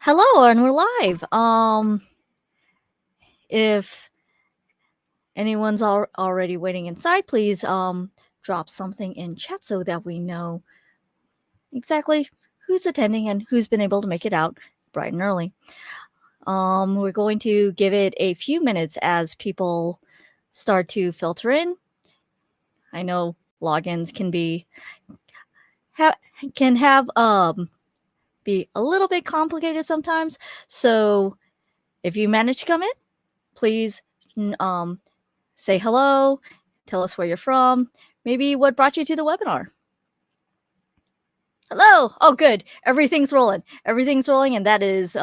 Hello, and we're live. If anyone's already waiting inside, please drop something in chat so that we know exactly who's attending and who's been able to make it out bright and early. We're going to give it a few minutes as people start to filter in. I know logins can be be a little bit complicated sometimes. So if you manage to come in, please say hello, tell us where you're from, maybe what brought you to the webinar. Hello. Oh, good. Everything's rolling. Everything's rolling, and that is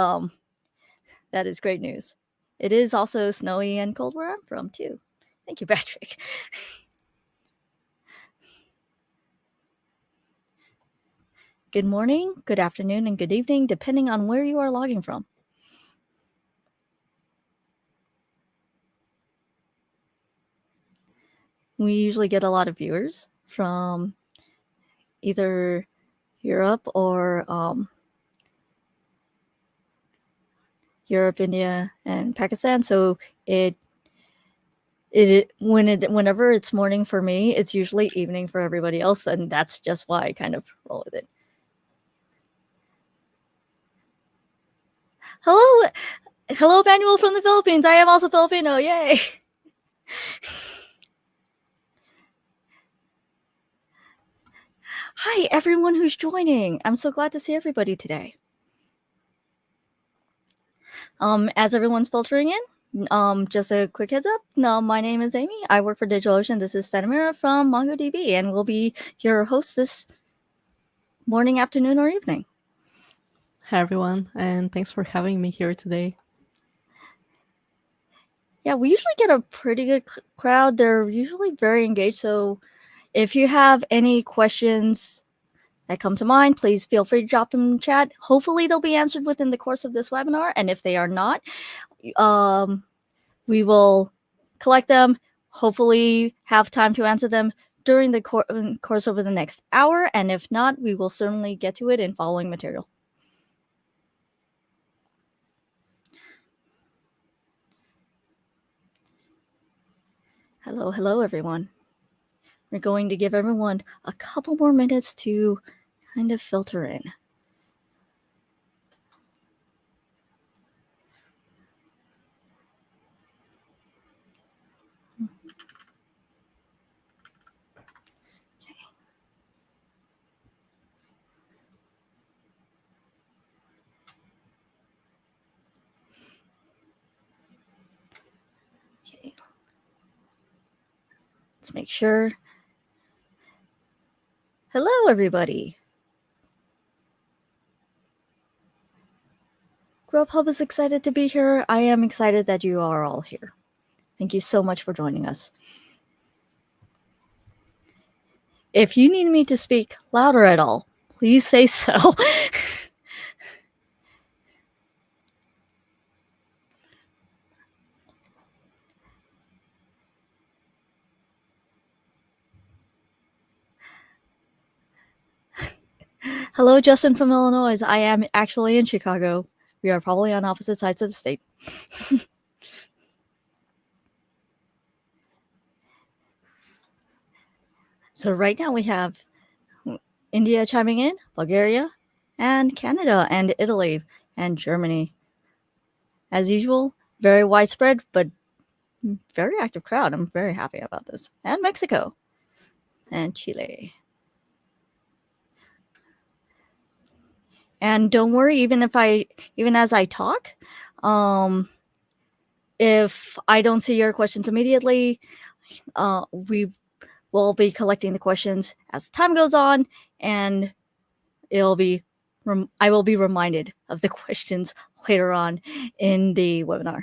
great news. It is also snowy and cold where I'm from too. Thank you, Patrick. Good morning, good afternoon, and good evening, depending on where you are logging from. We usually get a lot of viewers from either Europe or Europe, India, and Pakistan. So whenever it's morning for me, it's usually evening for everybody else, and that's just why I kind of roll with it. Hello, Manuel from the Philippines. I am also Filipino. Yay! Hi, everyone who's joining. I'm so glad to see everybody today. As everyone's filtering in, just a quick heads up. My name is Amy. I work for DigitalOcean. This is Stanimira from MongoDB, and we'll be your host this morning, afternoon, or evening. Hi, everyone, and thanks for having me here today. Yeah, we usually get a pretty good crowd. They're usually very engaged. So if you have any questions that come to mind, please feel free to drop them in the chat. Hopefully they'll be answered within the course of this webinar. And if they are not, we will collect them, hopefully have time to answer them during the course over the next hour. And if not, we will certainly get to it in following material. Hello, everyone. We're going to give everyone a couple more minutes to kind of filter in. Okay. Let's make sure. Hello, everybody. Grubhub is excited to be here. I am excited that you are all here. Thank you so much for joining us. If you need me to speak louder at all, please say so. Hello, Justin from Illinois. I am actually in Chicago. We are probably on opposite sides of the state. So right now we have India chiming in, Bulgaria, and Canada, and Italy, and Germany. As usual, very widespread, but very active crowd. I'm very happy about this. And Mexico, and Chile. And don't worry, even as I talk, if I don't see your questions immediately, we will be collecting the questions as time goes on, and I will be reminded of the questions later on in the webinar.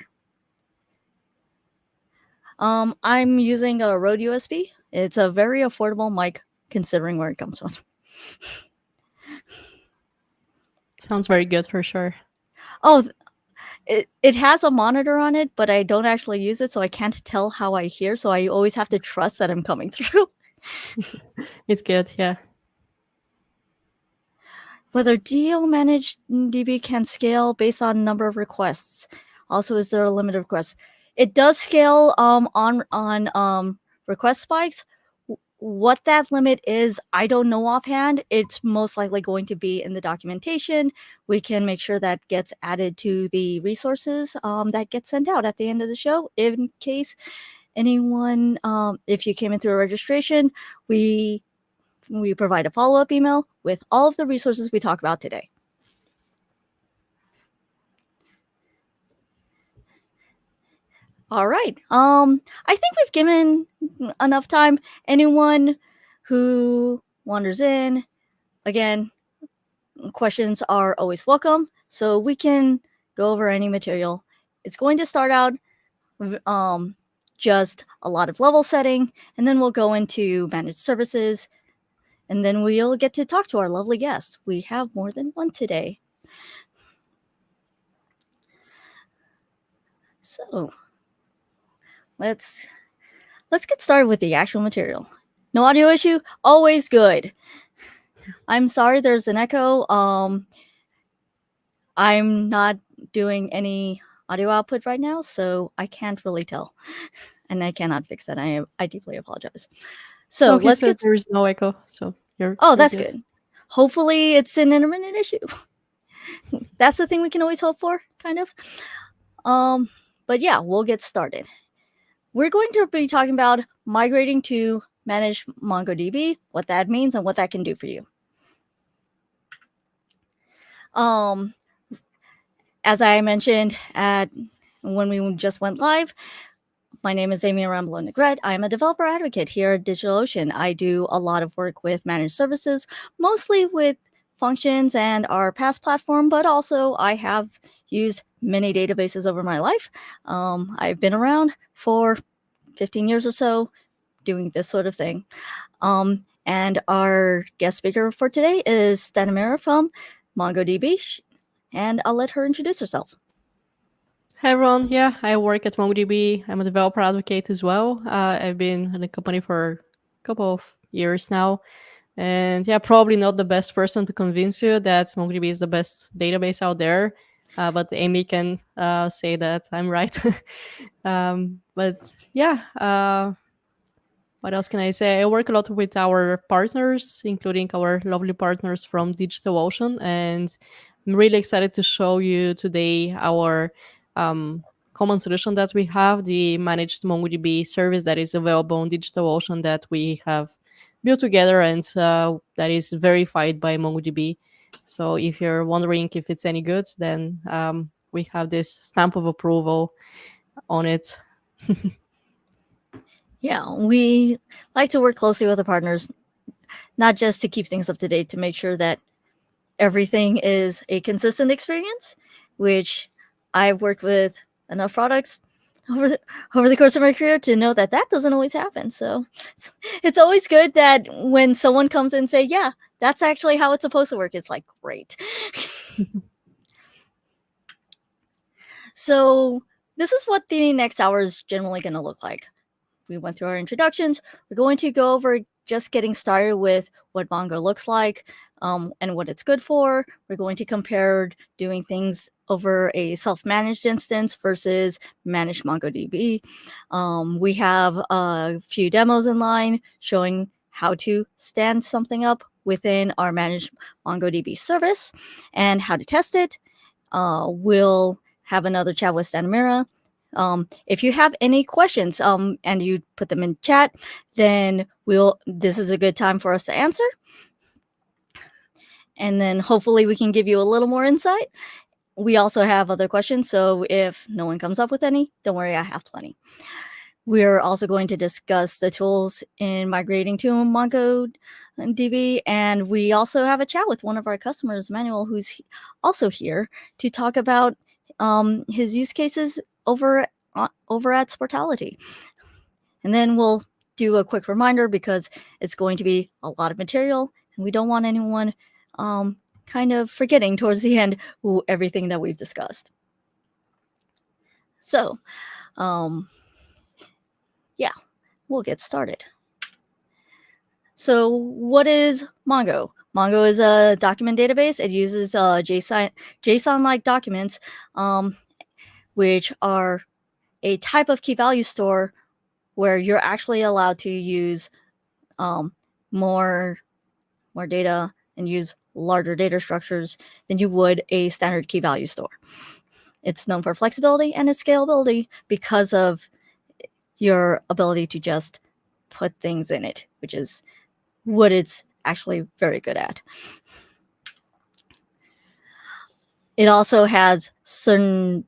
I'm using a Rode USB. It's a very affordable mic considering where it comes from. Sounds very good for sure. Oh, it has a monitor on it, but I don't actually use it, so I can't tell how I hear. So I always have to trust that I'm coming through. It's good, yeah. whether DO managed DB can scale based on number of requests. Also, is there a limit of requests? It does scale on request spikes. What that limit is, I don't know offhand. It's most likely going to be in the documentation. We can make sure that gets added to the resources that get sent out at the end of the show. In case anyone, if you came in through a registration, we provide a follow-up email with all of the resources we talk about today. All right. I think we've given enough time. Anyone who wanders in, again, questions are always welcome, so we can go over any material. It's going to start out just a lot of level setting, and then we'll go into managed services, and then we'll get to talk to our lovely guests. We have more than one today. So let's get started with the actual material. No audio issue, always good. I'm sorry there's an echo. I'm not doing any audio output right now, so I can't really tell, and I cannot fix that. I deeply apologize. So No, he let's says get. there is no echo, so you're That's good. good. Hopefully, it's an intermittent issue. That's the thing we can always hope for, kind of. But yeah, we'll get started. We're going to be talking about migrating to Managed MongoDB, what that means, and what that can do for you. As I mentioned when we just went live, my name is Amy Rambo Negrete. I'm a developer advocate here at DigitalOcean. I do a lot of work with managed services, mostly with functions and our PaaS platform, but also I have used many databases over my life. I've been around for 15 years or so doing this sort of thing. And our guest speaker for today is Stanimira from MongoDB, and I'll let her introduce herself. Hi everyone, yeah, I work at MongoDB. I'm a developer advocate as well. I've been in the company for a couple of years now. And yeah, probably not the best person to convince you that MongoDB is the best database out there. But Amy can say that I'm right. But yeah, what else can I say? I work a lot with our partners, including our lovely partners from DigitalOcean. And I'm really excited to show you today our common solution that we have, the managed MongoDB service that is available on DigitalOcean that we have built together and that is verified by MongoDB. So if you're wondering if it's any good, then we have this stamp of approval on it. Yeah, we like to work closely with our partners, not just to keep things up to date, to make sure that everything is a consistent experience, which I've worked with enough products over the course of my career to know that doesn't always happen. So it's always good that when someone comes in and say, yeah, that's actually how it's supposed to work, it's like, great. So this is what the next hour is generally going to look like. We went through our introductions. We're going to go over just getting started with what Mongo looks like and what it's good for. We're going to compare doing things over a self-managed instance versus managed MongoDB. We have a few demos in line showing how to stand something up within our managed MongoDB service and how to test it. We'll have another chat with Stanimira. If you have any questions and you put them in chat, then this is a good time for us to answer. And then hopefully we can give you a little more insight. We also have other questions, so if no one comes up with any, don't worry, I have plenty. We're also going to discuss the tools in migrating to MongoDB, and we also have a chat with one of our customers, Manuel, who's also here to talk about his use cases over at Sportality. And then we'll do a quick reminder because it's going to be a lot of material, and we don't want anyone kind of forgetting towards the end everything that we've discussed. So, yeah, we'll get started. So what is Mongo? Mongo is a document database. It uses JSON-like documents, which are a type of key value store where you're actually allowed to use more data and use larger data structures than you would a standard key value store. It's known for flexibility and its scalability because of your ability to just put things in it, which is what it's actually very good at. It also has certain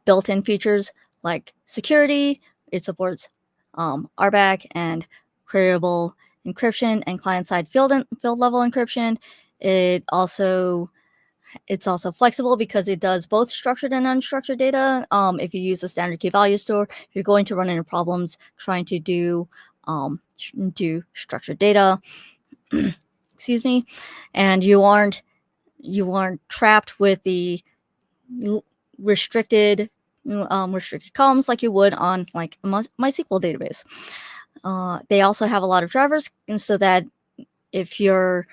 built-in features like security. It supports RBAC and queryable encryption and client-side field level encryption. It's also flexible because it does both structured and unstructured data. If you use a standard key value store, you're going to run into problems trying to do structured data. Excuse me, and you aren't trapped with the restricted columns like you would on like a MySQL database. They also have a lot of drivers, and so that if your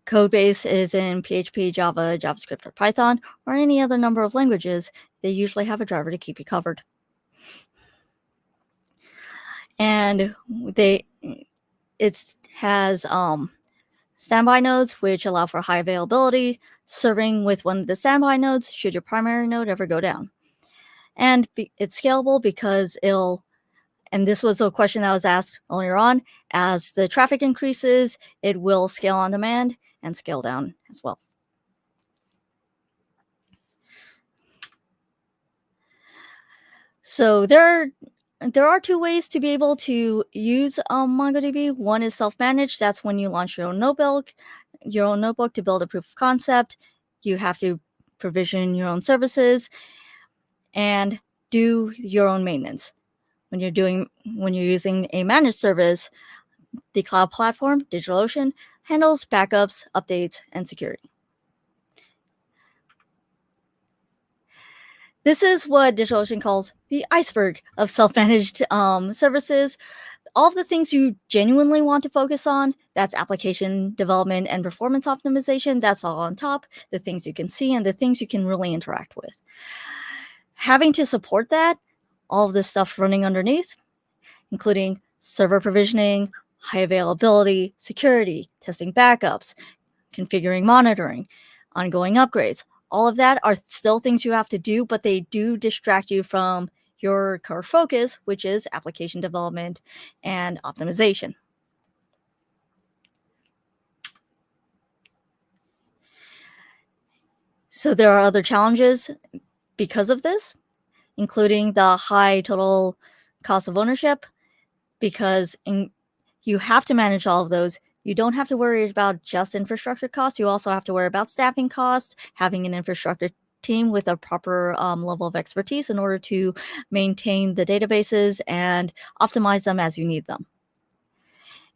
code base is in PHP, Java, JavaScript, or Python, or any other number of languages, they usually have a driver to keep you covered. And it has standby nodes, which allow for high availability, serving with one of the standby nodes should your primary node ever go down. And it's scalable because and this was a question that was asked earlier on, as the traffic increases, it will scale on demand and scale down as well. So there are two ways to be able to use MongoDB. One is self-managed. That's when you launch your own notebook to build a proof of concept. You have to provision your own services and do your own maintenance. When you're using a managed service, the cloud platform, DigitalOcean, handles backups, updates, and security. This is what DigitalOcean calls the iceberg of self-managed services. All of the things you genuinely want to focus on, that's application development and performance optimization, that's all on top, the things you can see and the things you can really interact with. Having to support that, all of this stuff running underneath, including server provisioning, high availability, security, testing backups, configuring monitoring, ongoing upgrades. All of that are still things you have to do, but they do distract you from your core focus, which is application development and optimization. So there are other challenges because of this, including the high total cost of ownership, because you have to manage all of those. You don't have to worry about just infrastructure costs. You also have to worry about staffing costs, having an infrastructure team with a proper level of expertise in order to maintain the databases and optimize them as you need them.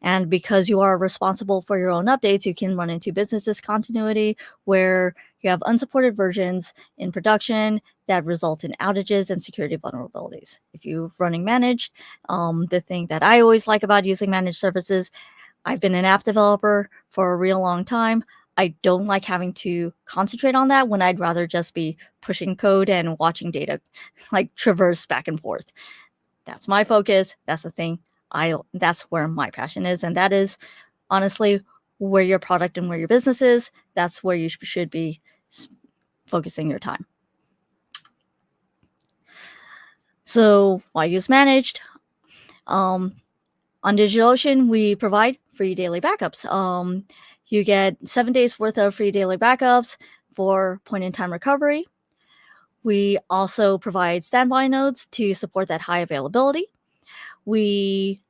And because you are responsible for your own updates, you can run into business discontinuity where you have unsupported versions in production that result in outages and security vulnerabilities. If you're running managed, the thing that I always like about using managed services, I've been an app developer for a real long time. I don't like having to concentrate on that when I'd rather just be pushing code and watching data like traverse back and forth. That's my focus. That's the thing. That's where my passion is. And that is honestly where your product and where your business is. That's where you should be focusing your time. So why use managed? On DigitalOcean, we provide free daily backups. You get 7 days worth of free daily backups for point-in-time recovery. We also provide standby nodes to support that high availability. We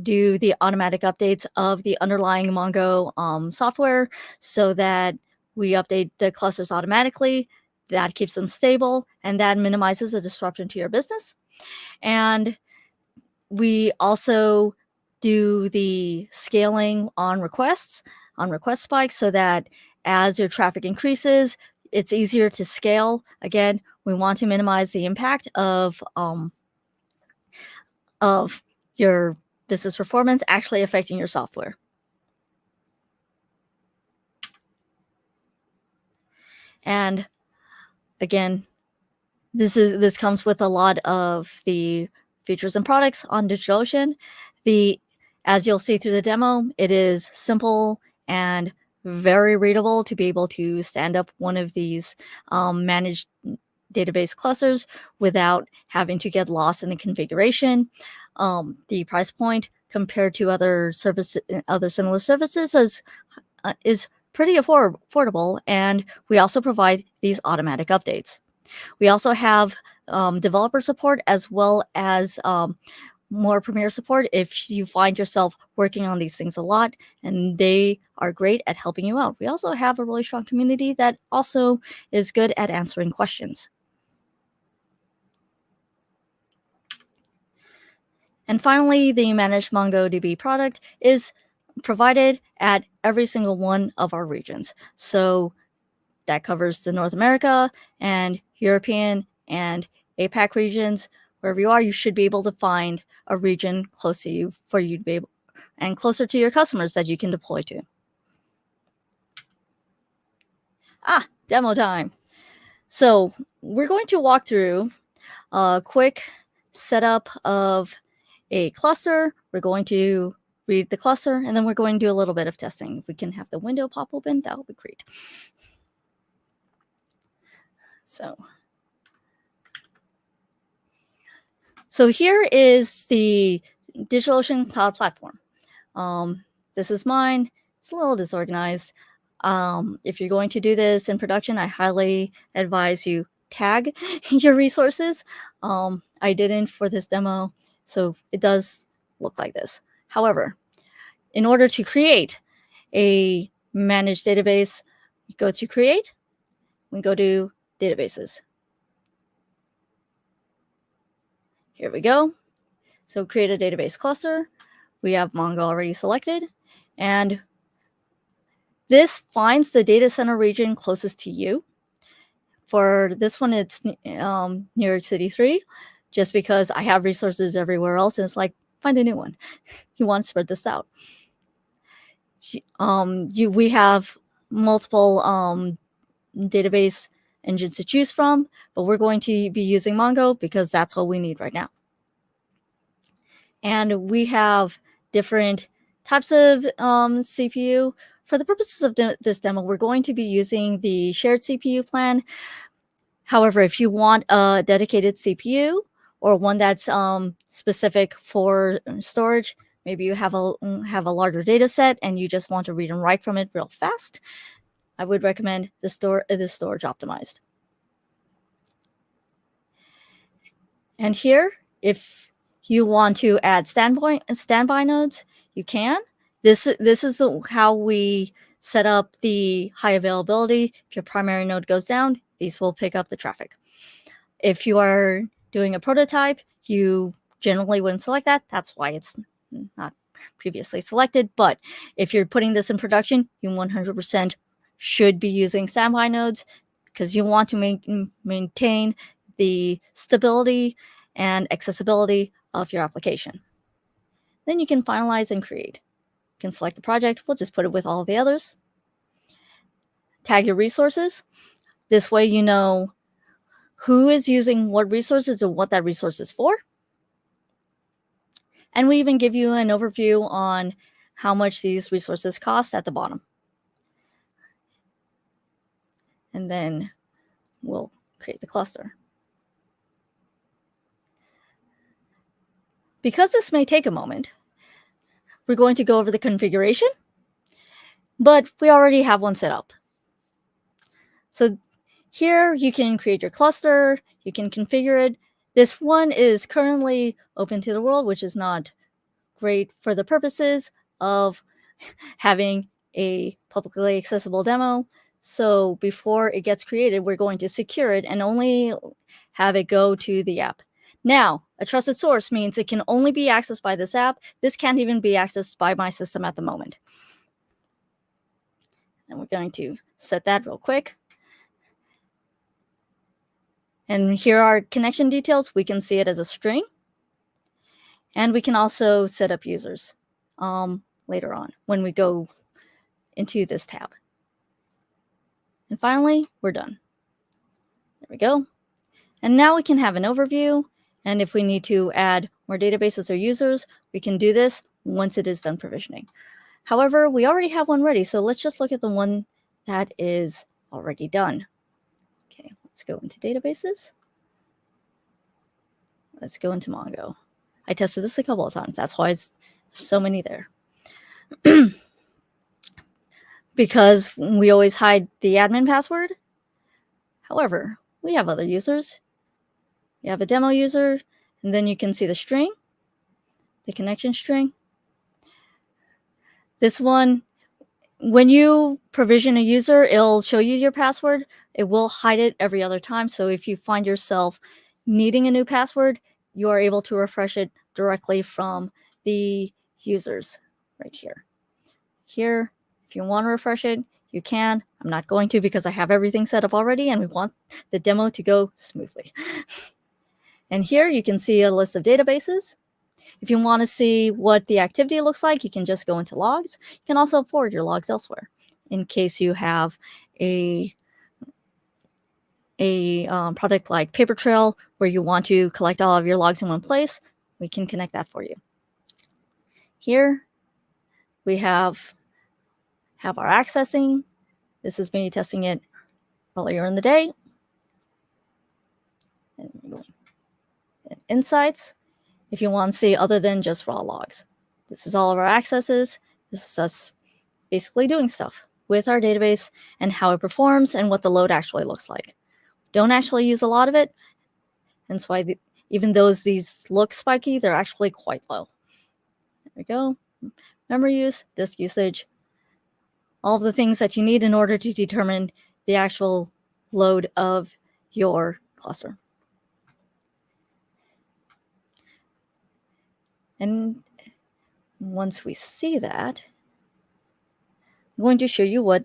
do the automatic updates of the underlying Mongo software so that we update the clusters automatically. That keeps them stable, and that minimizes the disruption to your business. And we also do the scaling on request spikes so that as your traffic increases, it's easier to scale. Again, we want to minimize the impact of your business performance actually affecting your software. And again, this comes with a lot of the features and products on DigitalOcean. As you'll see through the demo, it is simple and very readable to be able to stand up one of these managed database clusters without having to get lost in the configuration. The price point compared to other similar services is pretty affordable, and we also provide these automatic updates. We also have developer support as well as more Premier support if you find yourself working on these things a lot, and they are great at helping you out. We also have a really strong community that also is good at answering questions. And finally, the Managed MongoDB product is provided at every single one of our regions. So that covers the North America and European and APAC regions. Wherever you are, you should be able to find a region close to you for you to be able, and closer to your customers that you can deploy to. Demo time. So we're going to walk through a quick setup of a cluster. We're going to read the cluster, and then we're going to do a little bit of testing. If we can have the window pop open, that would be great. So here is the DigitalOcean Cloud Platform. This is mine. It's a little disorganized. If you're going to do this in production, I highly advise you tag your resources. I didn't for this demo, so it does look like this. However, in order to create a managed database, we go to Create, we go to Databases. Here we go. So create a database cluster. We have Mongo already selected, and this finds the data center region closest to you. For this one, it's New York City 3, just because I have resources everywhere else, and it's like, find a new one. You want to spread this out. We have multiple database engines to choose from, but we're going to be using Mongo because that's what we need right now. And we have different types of CPU. For the purposes of this demo, we're going to be using the shared CPU plan. However, if you want a dedicated CPU or one that's specific for storage, maybe you have a larger data set and you just want to read and write from it real fast, I would recommend the storage optimized. And here, if you want to add standby nodes, you can. This is how we set up the high availability. If your primary node goes down, these will pick up the traffic. If you are doing a prototype, you generally wouldn't select that. That's why it's not previously selected. But if you're putting this in production, you 100% should be using standby nodes because you want to maintain the stability and accessibility of your application. Then you can finalize and create. You can select a project. We'll just put it with all the others. Tag your resources. This way you know who is using what resources and what that resource is for. And we even give you an overview on how much these resources cost at the bottom. And then we'll create the cluster. Because this may take a moment, we're going to go over the configuration, but we already have one set up. So here you can create your cluster, you can configure it. This one is currently open to the world, which is not great for the purposes of having a publicly accessible demo. So before it gets created, we're going to secure it and only have it go to the app. Now, a trusted source means it can only be accessed by this app. This can't even be accessed by my system at the moment. And we're going to set that real quick. And here are connection details. We can see it as a string. And we can also set up users later on when we go into this tab. And finally, we're done. There we go. And now we can have an overview. And if we need to add more databases or users, we can do this once it is done provisioning. However, we already have one ready. So let's just look at the one that is already done. Okay, let's go into databases. Let's go into Mongo. I tested this a couple of times. That's why it's so many there. Because we always hide the admin password. However, we have other users. You have a demo user, and then you can see the string, the connection string. This one, when you provision a user, it'll show you your password. It will hide it every other time. So if you find yourself needing a new password, you are able to refresh it directly from the users right here. Here, if you want to refresh it, you can. I'm not going to because I have everything set up already and we want the demo to go smoothly. And here you can see a list of databases. If you want to see what the activity looks like, you can just go into logs. You can also forward your logs elsewhere in case you have a product like Papertrail where you want to collect all of your logs in one place. We can connect that for you. Here we have our accessing. This is me testing it earlier in the day. And insights, if you want to see other than just raw logs. This is all of our accesses. This is us basically doing stuff with our database and how it performs and what the load actually looks like. Don't actually use a lot of it. Hence why even though these look spiky, they're actually quite low. There we go. Memory use, disk usage, all of the things that you need in order to determine the actual load of your cluster. And once we see that, I'm going to show you what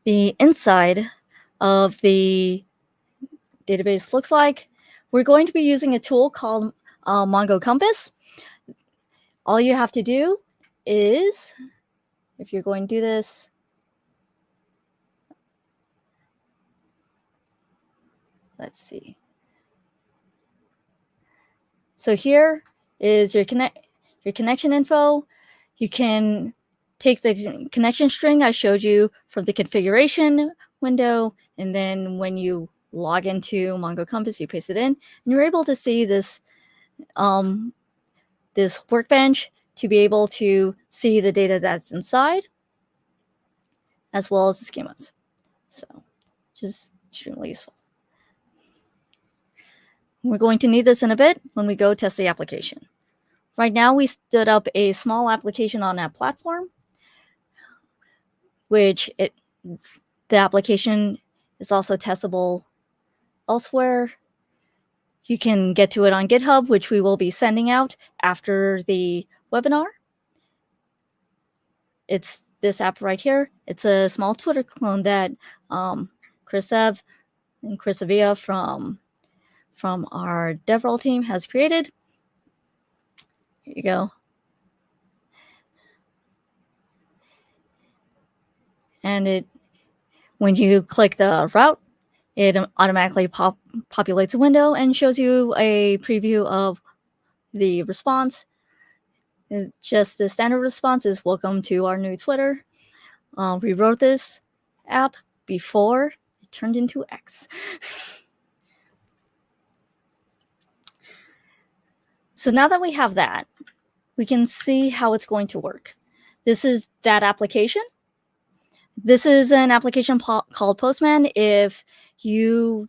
the inside of the database looks like. We're going to be using a tool called Mongo Compass. All you have to do is, if you're going to do this, let's see. So here is your connection info. You can take the connection string I showed you from the configuration window, and then when you log into Mongo Compass, you paste it in, and you're able to see this this workbench to be able to see the data that's inside, as well as the schemas. So, just extremely useful. We're going to need this in a bit when we go test the application. Right now, we stood up a small application on that platform, which the application is also testable elsewhere. You can get to it on GitHub, which we will be sending out after the webinar. It's this app right here. It's a small Twitter clone that Chris Ev and Chris Avia from our DevRel team has created. Here you go. And when you click the route, it automatically populates a window and shows you a preview of the response. Just the standard response is welcome to our new Twitter. We wrote this app before it turned into X. So now that we have that, we can see how it's going to work. This is that application. This is an application called Postman. If you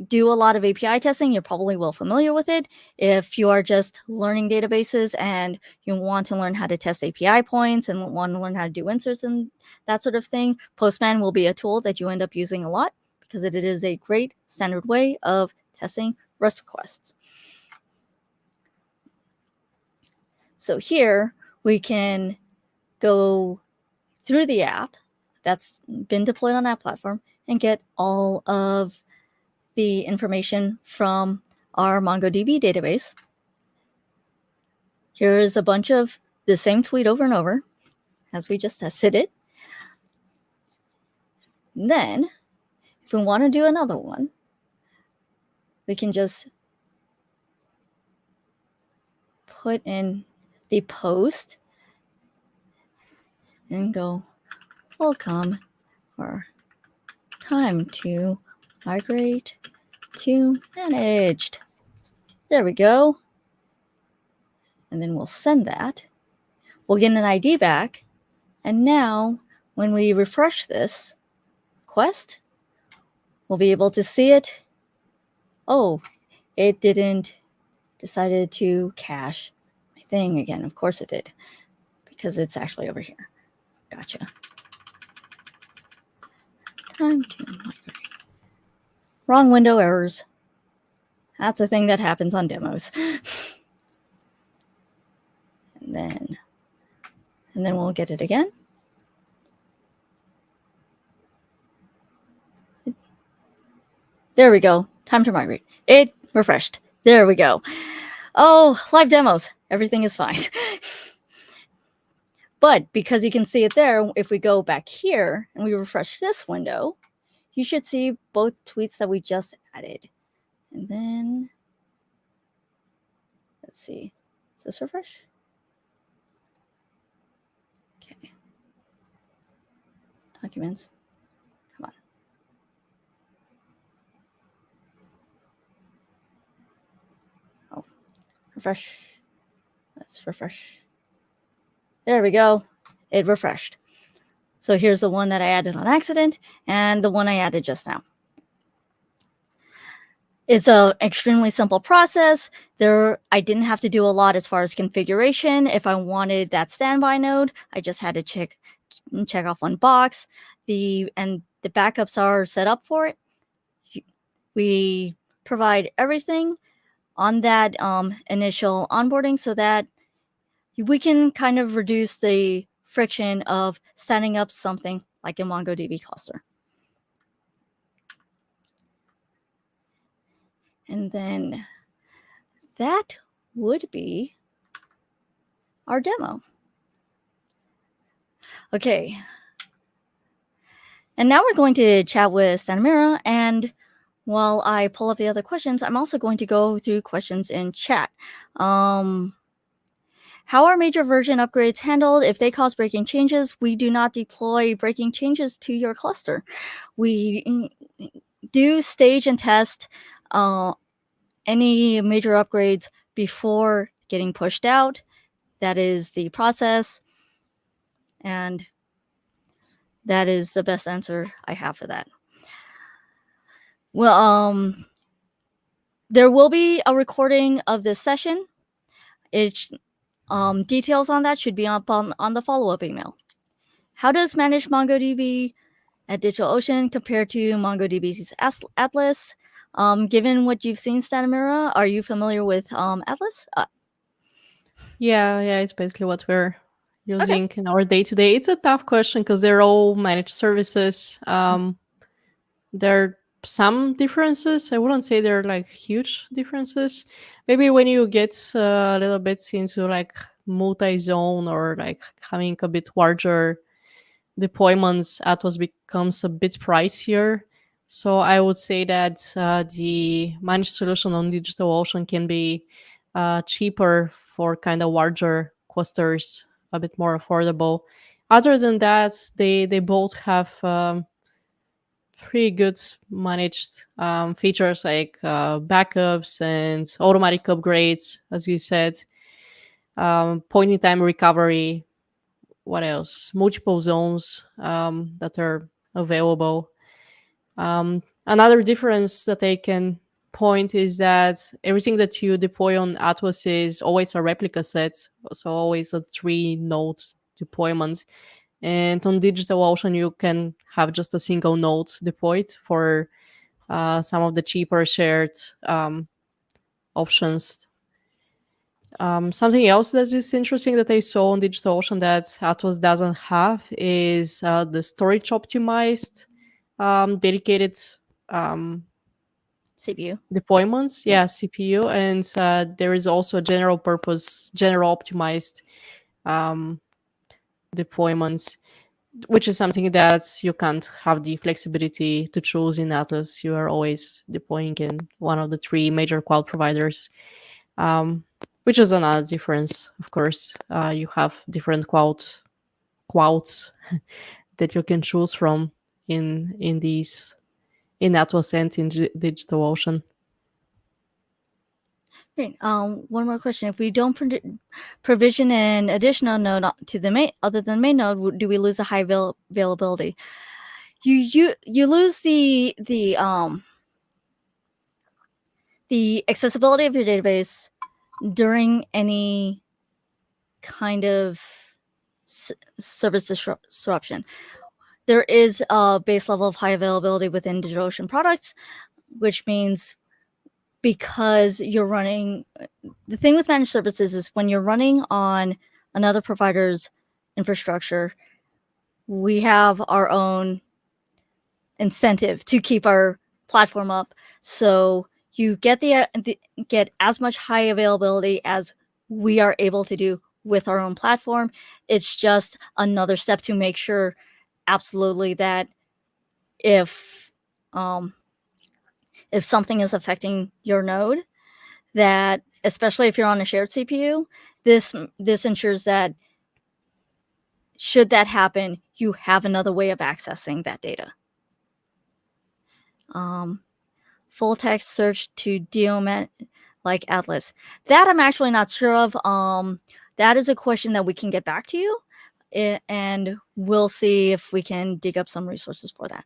do a lot of API testing, you're probably well familiar with it. If you are just learning databases and you want to learn how to test API points and want to learn how to do inserts and that sort of thing, Postman will be a tool that you end up using a lot because it is a great standard way of testing REST requests. So here we can go through the app that's been deployed on that platform and get all of the information from our MongoDB database. Here's a bunch of the same tweet over and over, as we just tested it. And then, if we want to do another one, we can just put in the post and go, welcome, or time to migrate to managed. There we go. And then we'll send that. We'll get an ID back. And now, when we refresh this request, we'll be able to see it. Oh, it didn't decided to cache my thing again. Of course it did, because it's actually over here. Gotcha. Time to migrate. Wrong window errors. That's a thing that happens on demos. and then we'll get it again. There we go. Time to migrate. It refreshed. There we go. Oh, live demos. Everything is fine. But because you can see it there, if we go back here and we refresh this window, you should see both tweets that we just added. And then, let's see. Is this refresh? Okay. Documents. Come on. Oh, refresh. Let's refresh. There we go. It refreshed. So here's the one that I added on accident and the one I added just now. It's an extremely simple process. I didn't have to do a lot as far as configuration. If I wanted that standby node, I just had to check off one box. And the backups are set up for it. We provide everything on that initial onboarding so that we can kind of reduce the friction of standing up something like a MongoDB cluster. And then that would be our demo. Okay. And now we're going to chat with Stanimira, and while I pull up the other questions, I'm also going to go through questions in chat. How are major version upgrades handled? If they cause breaking changes, we do not deploy breaking changes to your cluster. We do stage and test any major upgrades before getting pushed out. That is the process, and that is the best answer I have for that. Well, there will be a recording of this session. Details on that should be up on the follow-up email. How does Managed MongoDB at DigitalOcean compare to MongoDB's Atlas? Given what you've seen, Stanimira, are you familiar with Atlas? Yeah, it's basically what we're using in our day to day. It's a tough question because they're all managed services. There are some differences. I wouldn't say they're like huge differences. Maybe when you get a little bit into like multi-zone or like having a bit larger deployments, Atlas becomes a bit pricier. So I would say that the managed solution on DigitalOcean can be cheaper for kind of larger clusters, a bit more affordable. Other than that, they both have pretty good managed features like backups and automatic upgrades, as you said, point in time recovery. What else? Multiple zones that are available. Another difference that I can point is that everything that you deploy on Atlas is always a replica set, so always a 3-node deployment. And on DigitalOcean, you can have just a single node deployed for some of the cheaper shared options. Something else that is interesting that I saw on DigitalOcean that Atlas doesn't have is the storage optimized dedicated CPU. deployments. Yeah. Yeah, CPU, and there is also general purpose, general optimized um, deployments, which is something that you can't have the flexibility to choose in Atlas. You are always deploying in one of the three major cloud providers, um, which is another difference. Of course, you have different clouds that you can choose from in these in Atlas and in DigitalOcean. Great. One more question. If we don't provision an additional node to the main, other than main node, do we lose the high availability? You lose the accessibility of your database during any kind of service disruption. There is a base level of high availability within DigitalOcean products, which means because you're running, the thing with managed services is when you're running on another provider's infrastructure, we have our own incentive to keep our platform up. So you get get as much high availability as we are able to do with our own platform. It's just another step to make sure absolutely that if something is affecting your node, that especially if you're on a shared CPU, this ensures that should that happen, you have another way of accessing that data. Full text search to DOM like Atlas. That I'm actually not sure of. That is a question that we can get back to you, and we'll see if we can dig up some resources for that.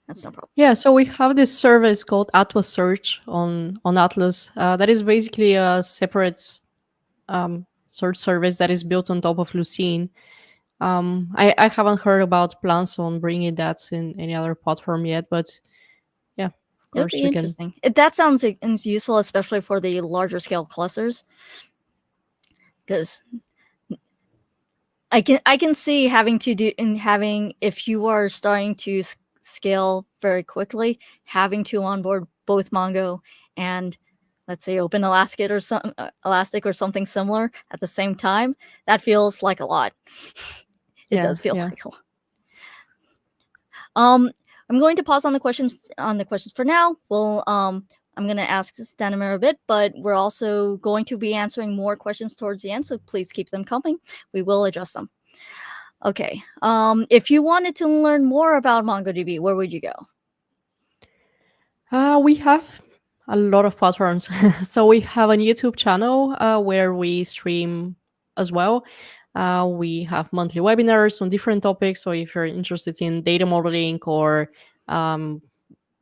That's no problem. Yeah, so we have this service called Atlas Search on Atlas. That is basically a separate search service that is built on top of Lucene. I haven't heard about plans on bringing that in any other platform yet, but yeah, of It'll course be we can. interesting. That sounds useful, especially for the larger scale clusters, because I can see having to do in having if you are starting to scale very quickly, having to onboard both Mongo and let's say Open Elastic or something similar at the same time. That feels like a lot. It Yeah, does feel yeah. like a lot. I'm going to pause on the questions for now. I'm going to ask Stanimir a bit, but we're also going to be answering more questions towards the end, so please keep them coming. We will address them. Okay. If you wanted to learn more about MongoDB, where would you go? We have a lot of platforms. So we have a YouTube channel where we stream as well. We have monthly webinars on different topics. So if you're interested in data modeling or um,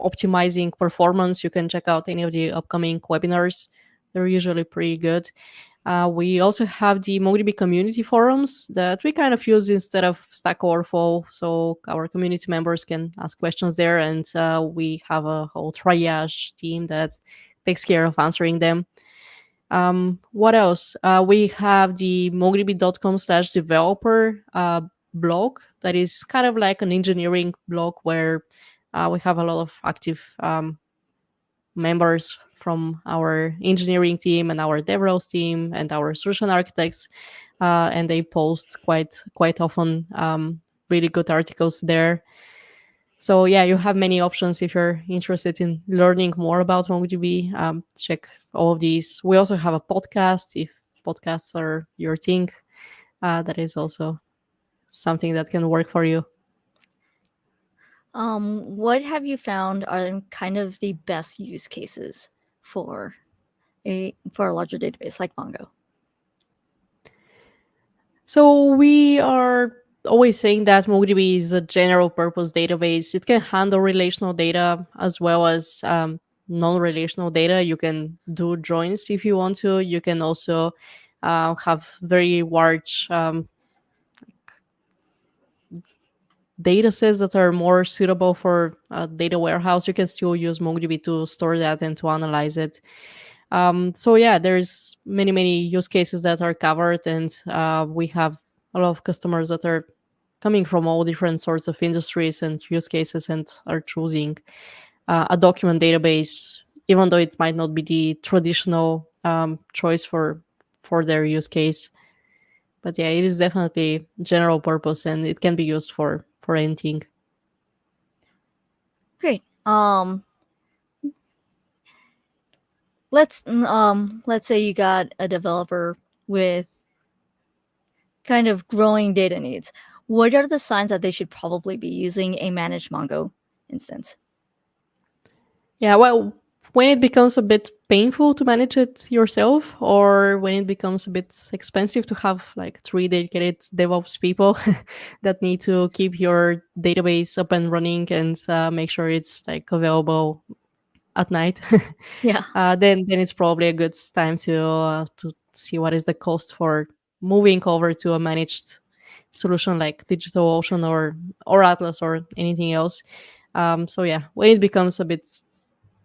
optimizing performance, you can check out any of the upcoming webinars. They're usually pretty good. We also have the MongoDB community forums that we kind of use instead of Stack Overflow, so our community members can ask questions there, and we have a whole triage team that takes care of answering them. What else? We have the mongodb.com/developer blog that is kind of like an engineering blog where we have a lot of active members from our engineering team and our DevRels team and our solution architects, and they post quite often really good articles there. So yeah, you have many options if you're interested in learning more about MongoDB. Check all of these. We also have a podcast if podcasts are your thing. That is also something that can work for you. What have you found are kind of the best use cases for a larger database like Mongo? So we are always saying that MongoDB is a general purpose database. It can handle relational data as well as non-relational data. You can do joins if you want to. You can also have very large data sets that are more suitable for a data warehouse. You can still use MongoDB to store that and to analyze it. So yeah, there's many use cases that are covered, and we have a lot of customers that are coming from all different sorts of industries and use cases and are choosing a document database even though it might not be the traditional choice for their use case. But yeah, it is definitely general purpose, and it can be used for anything. Great. Let's say you got a developer with kind of growing data needs. What are the signs that they should probably be using a managed Mongo instance? Yeah, well, when it becomes a bit painful to manage it yourself, or when it becomes a bit expensive to have like three dedicated DevOps people that need to keep your database up and running and make sure it's like available at night, Yeah. then it's probably a good time to see what is the cost for moving over to a managed solution like DigitalOcean or Atlas or anything else. So yeah, when it becomes a bit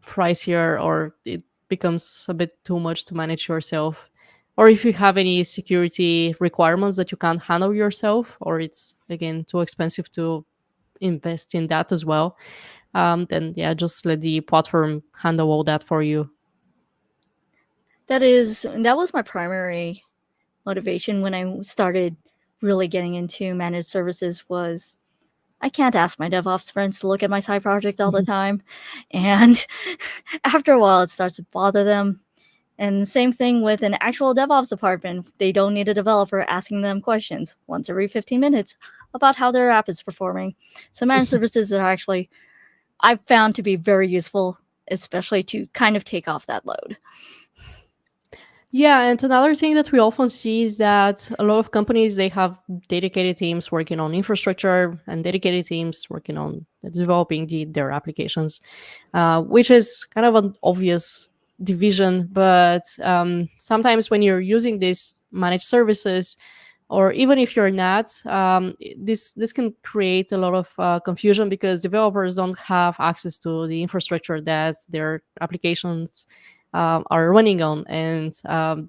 pricier or it becomes a bit too much to manage yourself, or if you have any security requirements that you can't handle yourself, or it's again too expensive to invest in that as well, then yeah, just let the platform handle all that for you. That was my primary motivation when I started really getting into managed services. Was I can't ask my DevOps friends to look at my side project all the time. And after a while, it starts to bother them. And same thing with an actual DevOps department. They don't need a developer asking them questions once every 15 minutes about how their app is performing. So managed services are actually, I've found to be very useful, especially to kind of take off that load. Yeah, and another thing that we often see is that a lot of companies they have dedicated teams working on infrastructure and dedicated teams working on developing their applications, which is kind of an obvious division. But sometimes when you're using these managed services, or even if you're not, this can create a lot of confusion because developers don't have access to the infrastructure that their applications are running on, and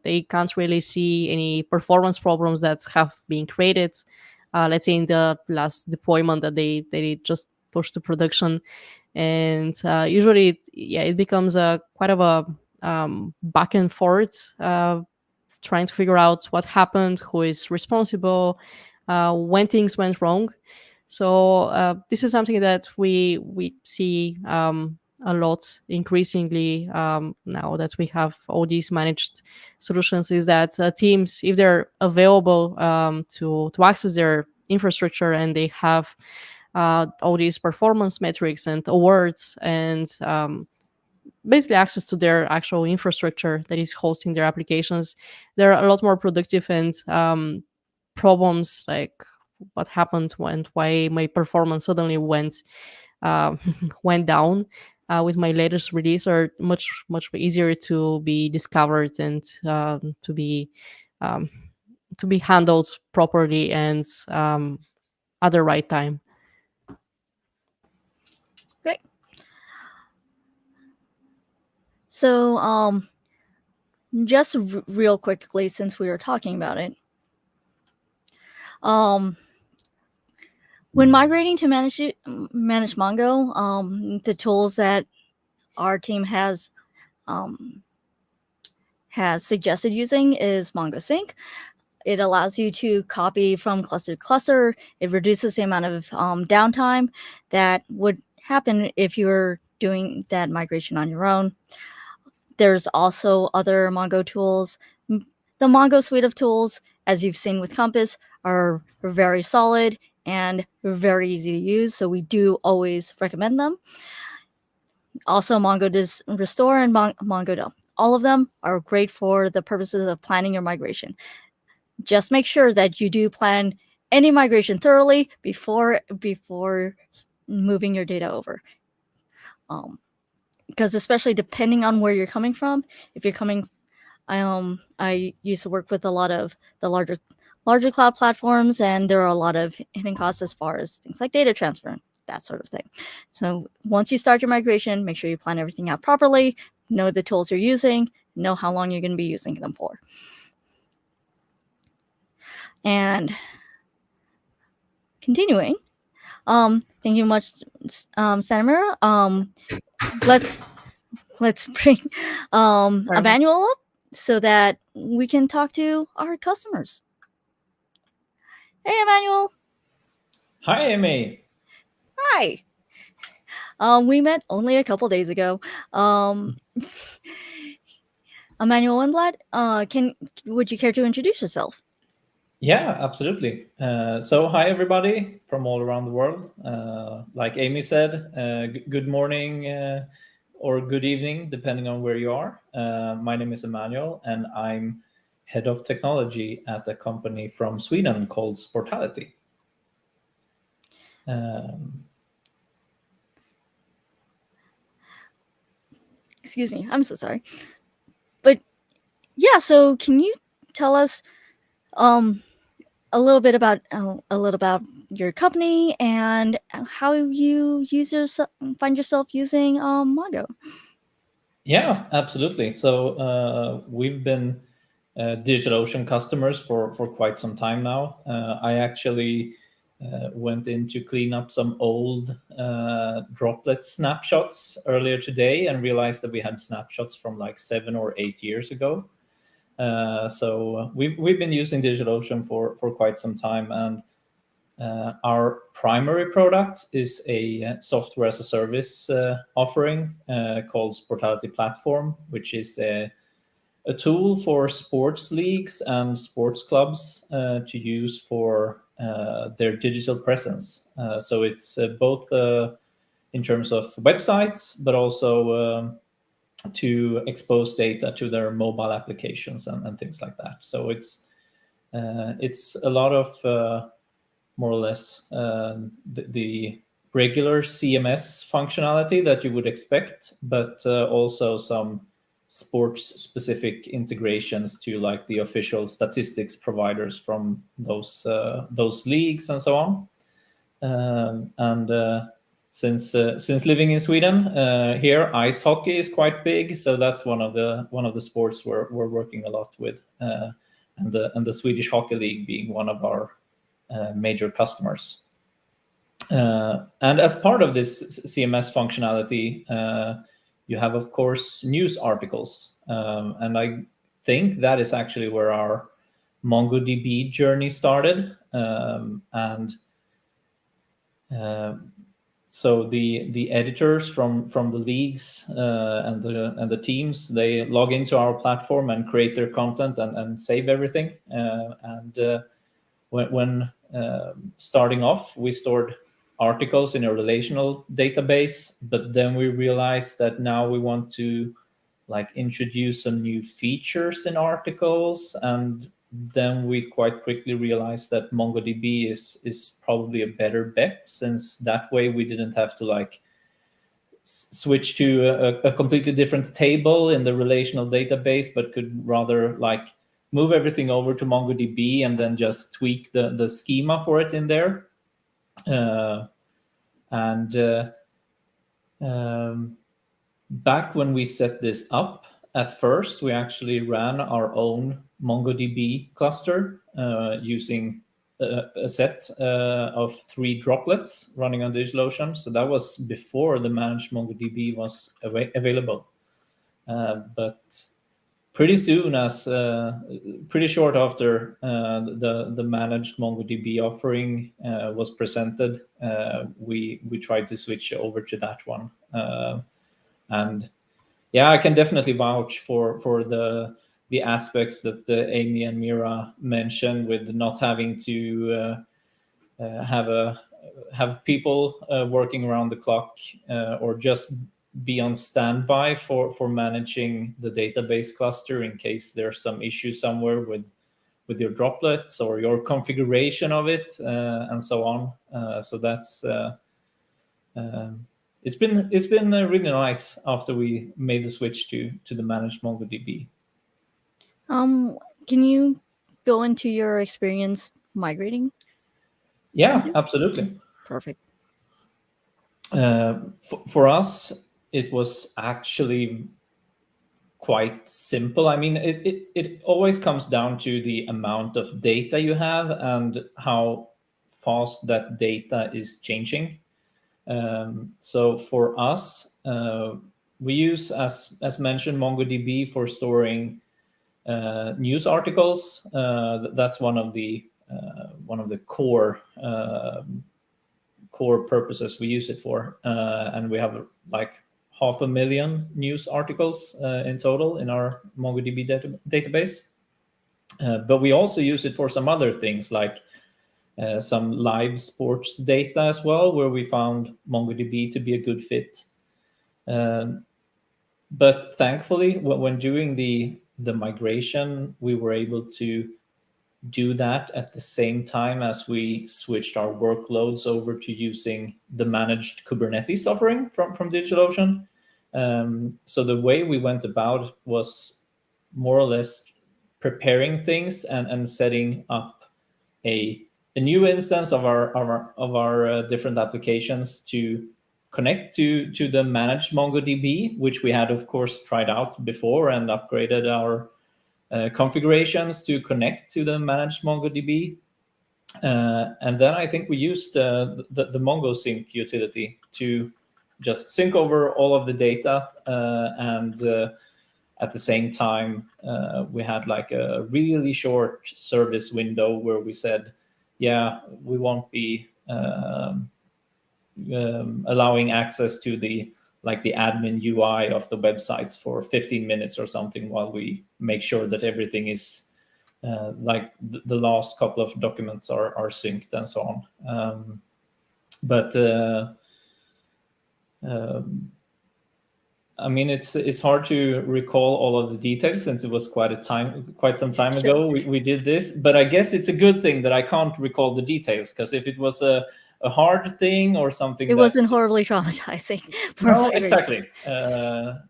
they can't really see any performance problems that have been created. Let's say in the last deployment that they just pushed to production, and usually, yeah, it becomes a quite of a back and forth. Trying to figure out what happened, who is responsible, when things went wrong. So this is something that we see a lot increasingly now that we have all these managed solutions. Is that teams, if they're available to access their infrastructure and they have all these performance metrics and awards and basically access to their actual infrastructure that is hosting their applications, they're a lot more productive, and problems like what happened and why my performance suddenly uh, went down with my latest release are much easier to be discovered and um, to be handled properly and at the right time. Great. So, just real quickly, since we were talking about it, um, when migrating to manage Mongo, the tools that our team um, has suggested using is MongoSync. It allows you to copy from cluster to cluster. It reduces the amount of downtime that would happen if you were doing that migration on your own. There's also other Mongo tools. The Mongo suite of tools, as you've seen with Compass, are very solid and very easy to use. So we do always recommend them. Also, Mongo does restore and Mongo dump. All of them are great for the purposes of planning your migration. Just make sure that you do plan any migration thoroughly before moving your data over. Because especially depending on where you're coming from, if you're coming, I used to work with a lot of the larger cloud platforms, and there are a lot of hidden costs as far as things like data transfer, that sort of thing. So once you start your migration, make sure you plan everything out properly, know the tools you're using, know how long you're going to be using them for. And continuing, thank you much, Sanamira. Let's let's bring Perfect. Emmanuel up so that we can talk to our customers. Hey, Emmanuel. Hi, Amy. Hi. We met only a couple days ago. Emmanuel Winblad, would you care to introduce yourself? Yeah, absolutely. So, hi, everybody from all around the world. Like Amy said, good morning or good evening, depending on where you are. My name is Emmanuel, and I'm head of technology at a company from Sweden called Sportality. Excuse me, I'm so sorry. But yeah, so can you tell us a little bit about your company and how you find yourself using Mongo? Yeah, absolutely. So we've been DigitalOcean customers for quite some time now. I actually went in to clean up some old droplet snapshots earlier today and realized that we had snapshots from like 7 or 8 years ago. So we've been using DigitalOcean for quite some time, and our primary product is a software as a service offering called Sportality Platform, which is a tool for sports leagues and sports clubs to use for their digital presence. So it's both in terms of websites, but also to expose data to their mobile applications and things like that. So it's a lot of more or less the regular CMS functionality that you would expect, but also some sports specific integrations to like the official statistics providers from those leagues and so on. And since living in Sweden, here ice hockey is quite big, so that's one of the sports we're working a lot with, and the Swedish Hockey League being one of our major customers. And as part of this CMS functionality, you have, of course, news articles. And I think that is actually where our MongoDB journey started. So the editors from the leagues and the teams, they log into our platform and create their content and save everything. When starting off, we stored articles in a relational database, but then we realized that now we want to like introduce some new features in articles, and then we quite quickly realized that MongoDB is probably a better bet, since that way we didn't have to like switch to a completely different table in the relational database, but could rather like move everything over to MongoDB and then just tweak the schema for it in there. And back when we set this up, at first we actually ran our own MongoDB cluster using a set of 3 droplets running on DigitalOcean. So that was before the managed MongoDB was available. But pretty soon, as pretty short after the managed MongoDB offering was presented, we tried to switch over to that one. And yeah, I can definitely vouch for the aspects that Amy and Mira mentioned, with not having to have people working around the clock or just be on standby for managing the database cluster in case there's some issue somewhere with your droplets or your configuration of it and so on. So that's it's been really nice after we made the switch to the managed MongoDB. Can you go into your experience migrating? Yeah, absolutely. Perfect. For us, it was actually quite simple. I mean, it always comes down to the amount of data you have and how fast that data is changing. So for us, we use, as mentioned, MongoDB for storing news articles. That's one of the core purposes we use it for, and we have like 500,000 news articles in total in our MongoDB database. But we also use it for some other things, like some live sports data as well, where we found MongoDB to be a good fit. But thankfully, when doing the migration, we were able to do that at the same time as we switched our workloads over to using the managed Kubernetes offering from DigitalOcean. So the way we went about it was more or less preparing things and setting up a new instance of our different applications to connect to the managed MongoDB, which we had of course tried out before and upgraded our configurations to connect to the managed MongoDB. And then I think we used the MongoSync utility to just sync over all of the data, and at the same time we had like a really short service window where we said, yeah, we won't be allowing access to the admin UI of the websites for 15 minutes or something, while we make sure that everything is the last couple of documents are synced and so on. I mean, it's hard to recall all of the details since it was quite some time ago we did this. But I guess it's a good thing that I can't recall the details, because if it was a hard thing or something, it wasn't horribly traumatizing. No, exactly. Then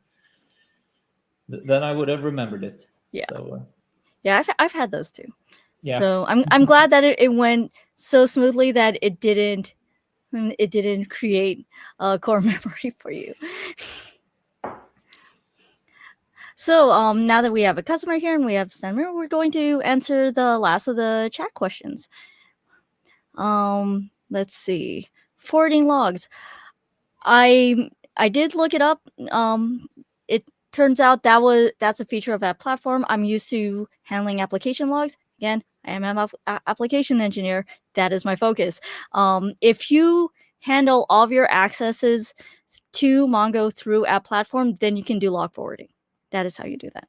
I would have remembered it. Yeah. So, yeah, I've had those too. Yeah. So I'm glad that it went so smoothly that it didn't create a core memory for you. So now that we have a customer here and we have Stenmer, we're going to answer the last of the chat questions. Let's see. Forwarding logs. I did look it up. It turns out that's a feature of that platform. I'm used to handling application logs. Again, I am an application engineer. That is my focus. If you handle all of your accesses to Mongo through app platform, then you can do log forwarding. That is how you do that.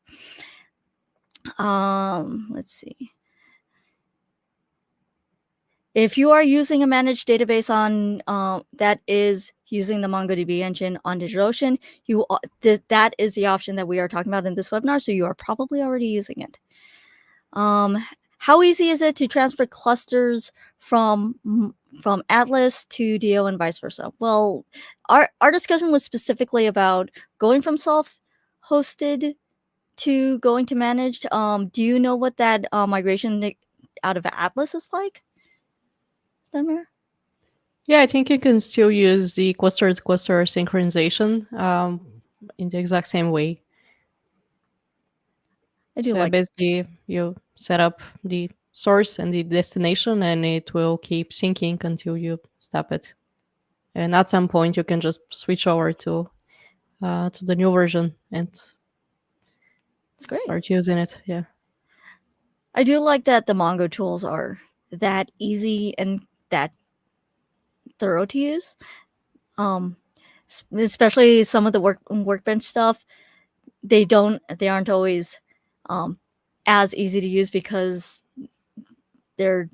Let's see. If you are using a managed database on that is using the MongoDB engine on DigitalOcean, that is the option that we are talking about in this webinar. So you are probably already using it. How easy is it to transfer clusters from Atlas to DO and vice versa? Well, our discussion was specifically about going from self-hosted to going to managed. Do you know what that migration out of Atlas is like? Stemmer? Yeah, I think you can still use the cluster-to-cluster synchronization in the exact same way. I do so like basically, you set up the source and the destination, and it will keep syncing until you stop it. And at some point, you can just switch over to the new version and it's great. start using it. Yeah. I do like that the Mongo tools are that easy and that thorough to use. Especially some of the workbench stuff, they aren't always as easy to use because they're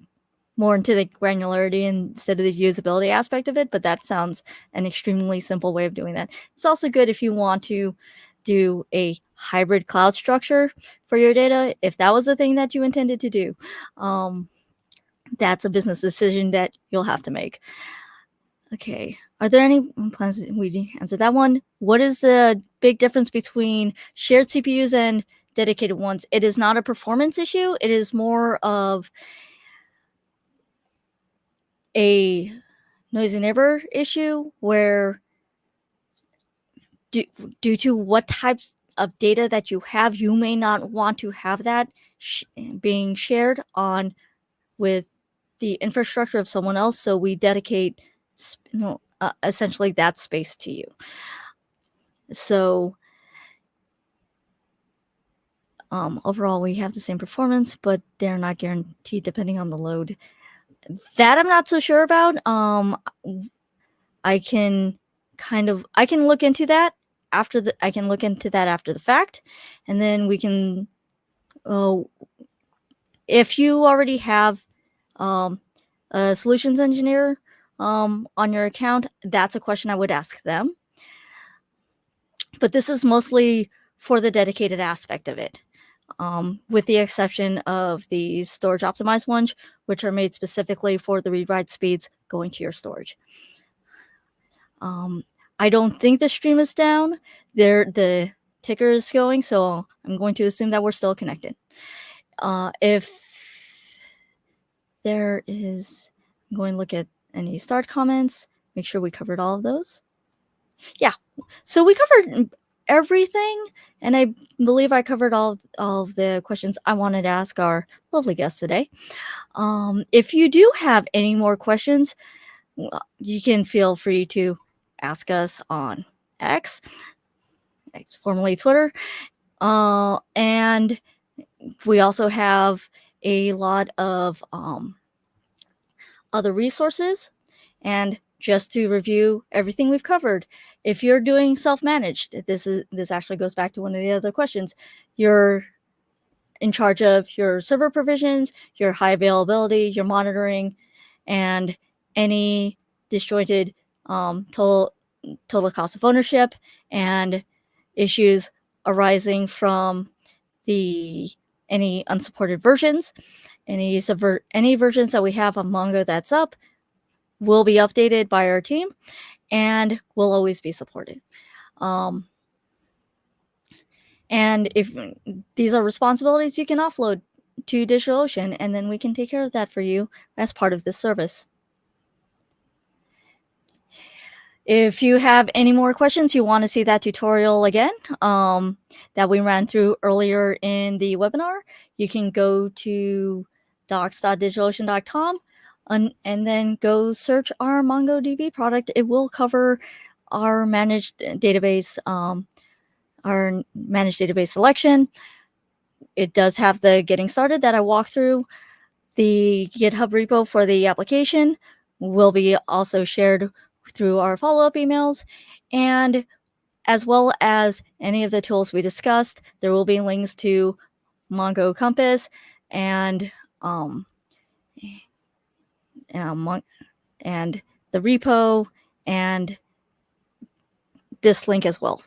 more into the granularity instead of the usability aspect of it. But that sounds an extremely simple way of doing that. It's also good if you want to do a hybrid cloud structure for your data. If that was the thing that you intended to do, that's a business decision that you'll have to make. Okay. Are there any plans? We answered that one. What is the big difference between shared CPUs and dedicated ones? It is not a performance issue. It is more of a noisy neighbor issue where due to what types of data that you have, you may not want to have that being shared on with the infrastructure of someone else. So we dedicate essentially that space to you. So overall, we have the same performance, but they're not guaranteed depending on the load. That I'm not so sure about. I can look into that after the fact, and then we can. If you already have a solutions engineer on your account, that's a question I would ask them. But this is mostly for the dedicated aspect of it, with the exception of the storage optimized ones, which are made specifically for the read-write speeds going to your storage. I don't think the stream is down. The ticker is going, so I'm going to assume that we're still connected. If there is, I'm going to look at any start comments, make sure we covered all of those. Yeah, so we covered everything, and I believe I covered all of the questions I wanted to ask our lovely guests today. If you do have any more questions, you can feel free to ask us on X, formerly Twitter, and we also have a lot of other resources. And just to review everything we've covered, if you're doing self-managed, this actually goes back to one of the other questions. You're in charge of your server provisions, your high availability, your monitoring, and any disjointed total cost of ownership and issues arising from any unsupported versions. Any versions that we have on Mongo that's up will be updated by our team and will always be supported. And if these are responsibilities you can offload to DigitalOcean, and then we can take care of that for you as part of this service. If you have any more questions, you want to see that tutorial again that we ran through earlier in the webinar, you can go to docs.digitalocean.com and then go search our MongoDB product. It will cover our managed database selection. It does have the getting started that I walked through. The GitHub repo for the application will be also shared through our follow-up emails, and as well as any of the tools we discussed, there will be links to Mongo Compass and the repo and this link as well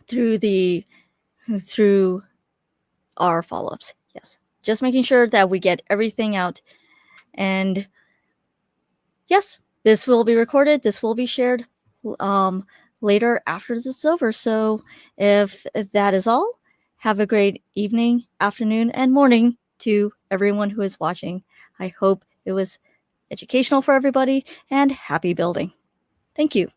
through our follow-ups. Yes, just making sure that we get everything out. And yes, this will be recorded. This will be shared later after this is over. So if that is all, have a great evening, afternoon, and morning to everyone who is watching. I hope it was educational for everybody, and happy building. Thank you.